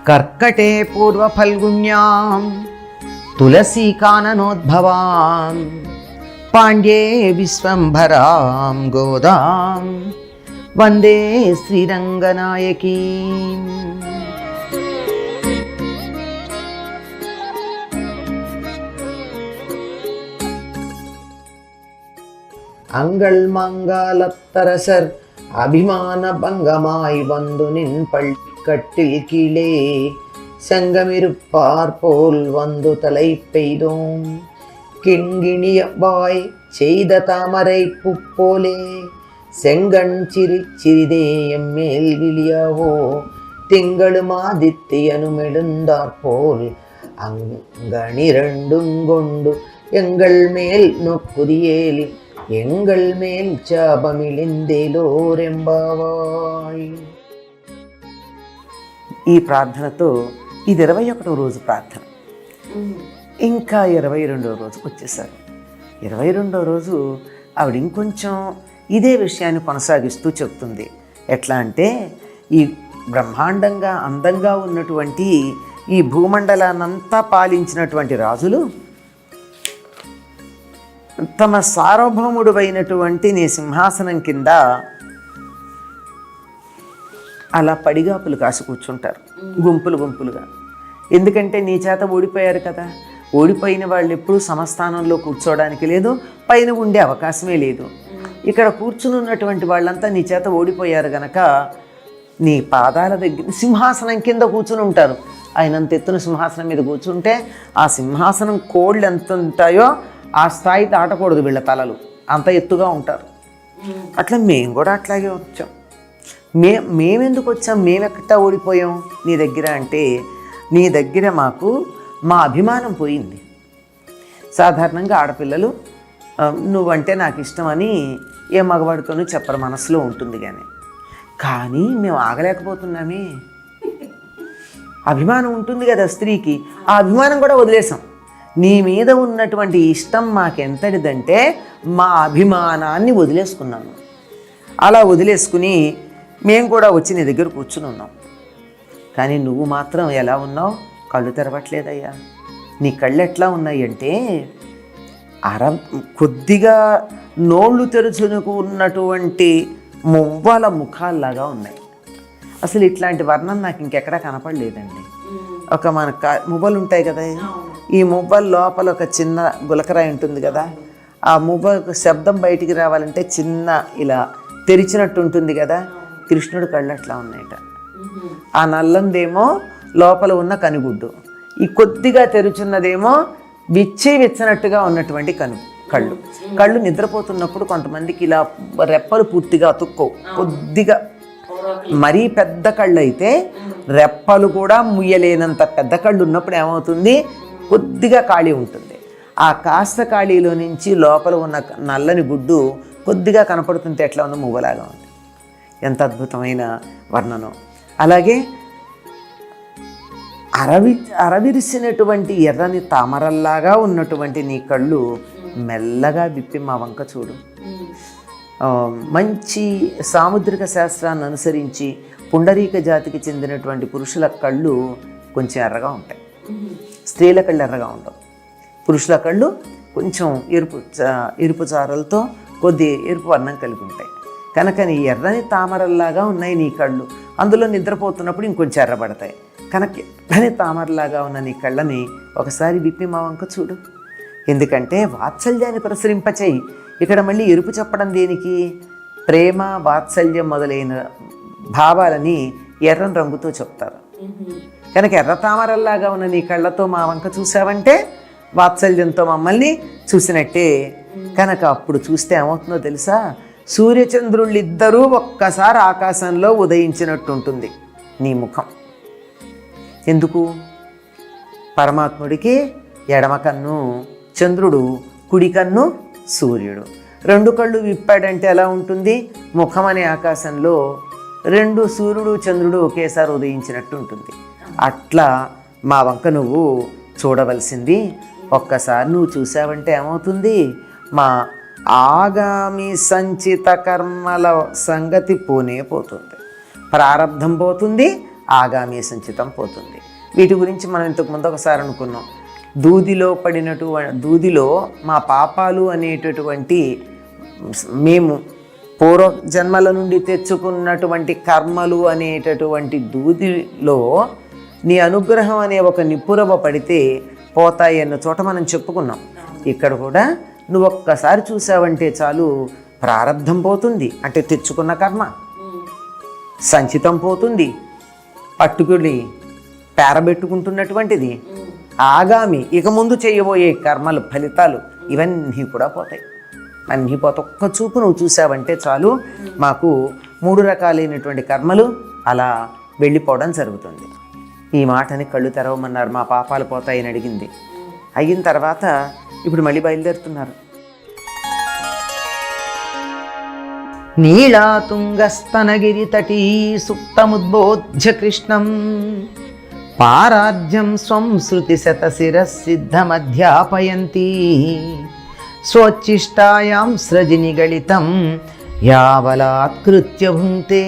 కర్కటే పూర్వఫల్గుణ్యాం తులసీకాననోద్భవాం పాండ్యే విశ్వంభరాం గోదాం వందే శ్రీరంగనాయకీం. Uncle மங்காலத்தரசர் அபிமான பங்கமாய் வந்து நின் பள்ளிக்கட்டில் கீழே செங்கமிருப்பார் போல் வந்து தலை பெய்தோம். கிண்கிணியவாய் செய்த தாமரை புப்போலே செங்கண் சிறிதே எம்மேல் விழியாவோ திங்களும் ஆதித்யனும் எழுந்தாற்போல் அங்கணிரண்டும் கொண்டு எங்கள் மேல் நொக்குதியேல் ఎంగళ్ మేల్ చాపమిలిందేలోరెంబావాయ్. ఈ ప్రార్థనతో ఇది 21వ రోజు ప్రార్థన. ఇంకా 22వ రోజుకు వచ్చేసారు. 22వ రోజు ఆవిడ ఇంకొంచెం ఇదే విషయాన్ని కొనసాగిస్తూ చెప్తుంది. ఎట్లా అంటే, ఈ బ్రహ్మాండంగా అందంగా ఉన్నటువంటి ఈ భూమండలాన్నంతా పాలించినటువంటి రాజులు తమ సార్వభౌముడు అయినటువంటి నీ సింహాసనం కింద అలా పడిగాపులు కాసి కూర్చుంటారు, గుంపులు గుంపులుగా. ఎందుకంటే నీ చేత ఓడిపోయారు కదా. ఓడిపోయిన వాళ్ళు ఎప్పుడూ సమస్థానంలో కూర్చోవడానికి లేదు, పైన ఉండే అవకాశమే లేదు. ఇక్కడ కూర్చుని ఉన్నటువంటి వాళ్ళంతా నీ చేత ఓడిపోయారు గనక నీ పాదాల దగ్గర సింహాసనం కింద కూర్చుని ఉంటారు. ఆయనంత ఎత్తున సింహాసనం మీద కూర్చుంటే ఆ సింహాసనం కోళ్ళు ఎంత ఉంటాయో ఆ స్థాయి దాటకూడదు వీళ్ళ తలలు, అంత ఎత్తుగా ఉంటారు. అట్లా మేము కూడా అట్లాగే వచ్చాం. మేమెందుకు వచ్చాం, మేమెక్కడా ఓడిపోయాం నీ దగ్గర అంటే, నీ దగ్గర మాకు మా అభిమానం పోయింది. సాధారణంగా ఆడపిల్లలు నువ్వంటే నాకు ఇష్టమని ఏ మగవాడితోనూ చెప్పరు, మనసులో ఉంటుంది. కానీ మేము ఆగలేకపోతున్నామే. అభిమానం ఉంటుంది కదా స్త్రీకి, ఆ అభిమానం కూడా వదిలేసాం. నీ మీద ఉన్నటువంటి ఇష్టం మాకెంతటిదంటే మా అభిమానాన్ని వదిలేసుకున్నాను. అలా వదిలేసుకుని మేము కూడా వచ్చి నీ దగ్గర కూర్చుని ఉన్నాం. కానీ నువ్వు మాత్రం ఎలా ఉన్నావు, కళ్ళు తెరవట్లేదయ్యా. నీ కళ్ళు ఎట్లా ఉన్నాయి అంటే కొద్దిగా నోళ్ళు తెరుచుకు ఉన్నటువంటి మువ్వల ముఖాల్లాగా ఉన్నాయి. అసలు ఇట్లాంటి వర్ణం నాకు ఇంకెక్కడా కనపడలేదండి. ఒక మన మువ్వలు ఉంటాయి కదా, ఈ మువ్వల లోపల ఒక చిన్న గులకరాయి ఉంటుంది కదా, ఆ మువ్వ శబ్దం బయటికి రావాలంటే చిన్న ఇలా తెరిచినట్టు ఉంటుంది కదా. కృష్ణుడు కళ్ళు అట్లా ఉన్నాయట. ఆ నల్లందేమో లోపల ఉన్న కనుగుడ్డు, ఈ కొద్దిగా తెరుచున్నదేమో విచ్చినట్టుగా ఉన్నటువంటి కళ్ళు. కళ్ళు నిద్రపోతున్నప్పుడు కొంతమందికి ఇలా రెప్పలు పూర్తిగా అతుక్కోవు, కొద్దిగా. మరీ పెద్ద కళ్ళు అయితే రెప్పలు కూడా ముయ్యలేనంత పెద్ద కళ్ళు ఉన్నప్పుడు ఏమవుతుంది, కొద్దిగా ఖాళీ ఉంటుంది. ఆ కాస్త ఖాళీలో నుంచి లోపల ఉన్న నల్లని గుడ్డు కొద్దిగా కనపడుతుంటే ఎట్లా ఉందో మువ్వలాగా ఉంది. ఎంత అద్భుతమైన వర్ణనం. అలాగే అరవిరిసినటువంటి ఎర్రని తామరల్లాగా ఉన్నటువంటి నీ కళ్ళు మెల్లగా విప్పి మా వంక చూడు. మంచి సాముద్రిక శాస్త్రాన్ని అనుసరించి పుండరీక జాతికి చెందినటువంటి పురుషుల కళ్ళు కొంచెం ఎర్రగా ఉంటాయి, స్త్రీల కళ్ళు ఎర్రగా ఉండవు. పురుషుల కళ్ళు కొంచెం ఎరుపు చారలతో కొద్ది ఎరుపు వర్ణం కలిగి ఉంటాయి. కనుక నీ ఎర్రని తామరల్లాగా ఉన్నాయి నీ కళ్ళు. అందులో నిద్రపోతున్నప్పుడు ఇంకొంచెం ఎర్రబడతాయి. కనుక ఎర్రని తామరలాగా ఉన్న నీ కళ్ళని ఒకసారి విప్పి మా వంక చూడు. ఎందుకంటే వాత్సల్యాన్ని ప్రసరింపచేయి. ఇక్కడ మళ్ళీ ఎరుపు చెప్పడం దేనికి, ప్రేమ వాత్సల్యం మొదలైన భావాలని ఎర్రని రంగుతో చెప్తారు. కనుక ఎర్ర తామరల్లాగా ఉన్న నీ కళ్ళతో మా వంక చూసావంటే వాత్సల్యంతో మమ్మల్ని చూసినట్టే. కనుక అప్పుడు చూస్తే ఏమవుతుందో తెలుసా, సూర్యచంద్రుళ్ళిద్దరూ ఒక్కసారి ఆకాశంలో ఉదయించినట్టుంటుంది నీ ముఖం. ఎందుకు, పరమాత్ముడికి ఎడమ కన్ను చంద్రుడు, కుడి కన్ను సూర్యుడు. రెండు కళ్ళు విప్పాడంటే ఎలా ఉంటుంది, ముఖం అనే ఆకాశంలో రెండు సూర్యుడు చంద్రుడు ఒకేసారి ఉదయించినట్టు ఉంటుంది. అట్లా మా వంక నువ్వు చూడవలసింది. ఒక్కసారి నువ్వు చూసావంటే ఏమవుతుంది, మా ఆగామి సంచిత కర్మల సంగతి పోనే పోతుంది. ప్రారంధం పోతుంది, ఆగామి సంచితం పోతుంది. వీటి గురించి మనం ఇంతకుముందు ఒకసారి అనుకున్నాం. దూదిలో మా పాపాలు అనేటటువంటి మేము పూర్వ జన్మల నుండి తెచ్చుకున్నటువంటి కర్మలు అనేటటువంటి దూదిలో నీ అనుగ్రహం అనే ఒక నిప్పురవ పడితే పోతాయి అన్న చోట మనం చెప్పుకున్నాం. ఇక్కడ కూడా నువ్వు ఒక్కసారి చూసావంటే చాలు, ప్రారంధం పోతుంది, అంటే తెచ్చుకున్న కర్మ, సంచితం పోతుంది, పట్టుకుని పేరబెట్టుకుంటున్నటువంటిది, ఆగామి ఇక ముందు చేయబోయే కర్మలు ఫలితాలు ఇవన్నీ కూడా పోతాయి. అన్నీ పోతే ఒక్క చూపు నువ్వు చూసావంటే చాలు, మాకు 3 రకాలైనటువంటి కర్మలు అలా వెళ్ళిపోవడం జరుగుతుంది. ఈ మాటని కళ్ళు తెరవమన్నారు, మా పాపాలు పోతాయని అడిగింది. అయిన తర్వాత ఇప్పుడు మళ్ళీ బయలుదేరుతున్నారు. నీళాతుంగస్తనగిరి తటీ సుప్తముద్బోధ్య కృష్ణం పారాజ్యం స్వం శృతి శతశిరసిద్ధమధ్యాపయంతి స్వోచ్ఛిష్టాయాం సృజినిగళితం యావలాత్కృత్య భుంక్తే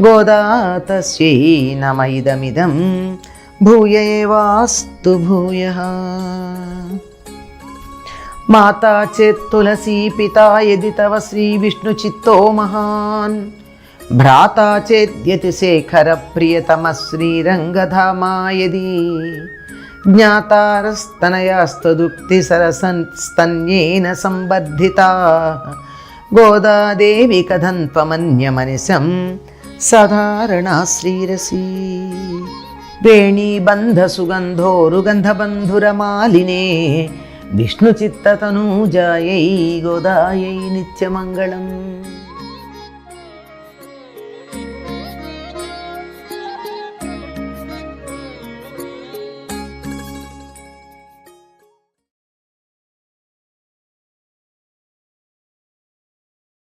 గోదా తస్యై నమ ఇదమిదం భూయ ఏవాస్తు భూయః. మాతా చేత్ తులసీ పితా యది తవ శ్రీ విష్ణు చిత్తో మహాన్ భ్రాతా చేద్యతి శేఖర ప్రియతమ శ్రీరంగధామా యది జ్ఞాతారస్తనయాస్తదుక్తి సరసస్తన్యేన సంబద్ధితా గోదాదేవి కథన్త్వమన్యమనిశం సాధారణా శ్రీరసి వేణీబంధ సుగంధోరుగంధబంధురమాలినే విష్ణుచిత్తతనూజాయై గోదాయై నిత్యమంగళం.